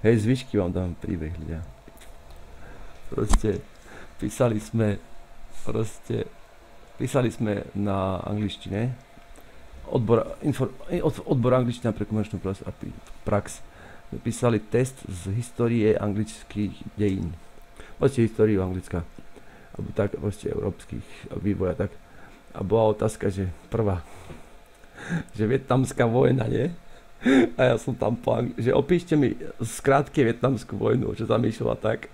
Hej, zvyšky vám dám príbeh, ľudia. Proste písali sme na angličtine, odbor angličtina pre komerčnú prax. Písali test z histórie anglických dejín. Proste históriu anglická, alebo tak, proste európskych vývoja, tak. A bola otázka, že prvá, že vietnamská vojna, nie? A ja som tam že opíšte mi skrátke vietnamskú vojnu, že zamýšľala tak.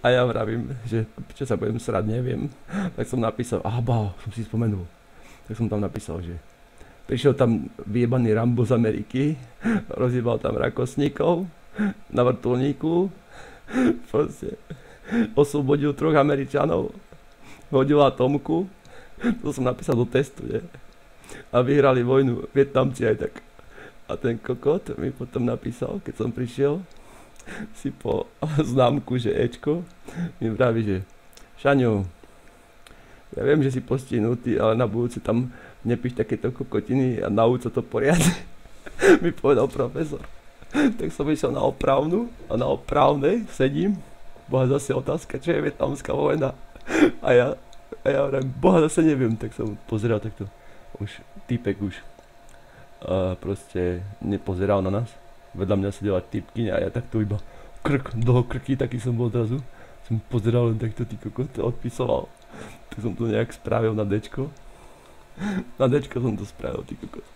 A ja vravím, že čo sa budem srať, neviem. Tak som napísal, som si spomenul. Tak som tam napísal, že prišiel tam vyjebaný Rambo z Ameriky, rozjebal tam rakosníkov na vrtuľníku, proste oslobodil 3 Američanov, hodil atomku, to som napísal do testu, nie? A vyhrali vojnu Vietnamci aj tak. A ten kokot mi potom napísal, keď som prišiel, si po známku, že Ečko, mi vraví, že Šaňo, ja viem, že si postihnutý, ale na budúce tam nepíš takéto kokotiny a nauč sa to poriadne, mi povedal profesor. Tak som išiel na opravnú a na opravnej sedím, boha zase otázka, čo je vietnamská vojna. A ja vravím, boha zase neviem, tak som pozeral takto, už týpek už proste nepozeral na nás. Vedľa mňa sedela typkyňa a ja takto iba dlho krky, taký som bol odrazu. Som pozeral len takto, ty kokot, odpisoval. Tak som to nejak spravil na Dčko. Na Dčko som to spravil, ty kokot.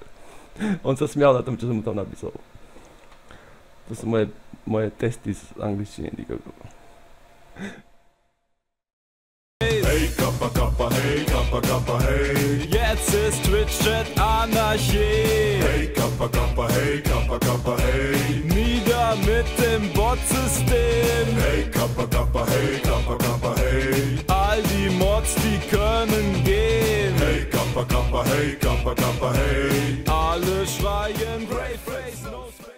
On sa smial na tom, čo som mu tam napísal. To sú moje testy z angličtiny, ty kokot. Hey Kappa Kappa, hey Kappa Kappa, hey. Jetzt ist Twitch-Chat Anarchie. Hey Kappa Kappa, hey Kappa Kappa, hey. Nieder mit dem Bot-System. Hey Kappa Kappa, hey Kappa Kappa, hey. All die Mods, die können gehen. Hey Kappa Kappa, hey Kappa Kappa, hey.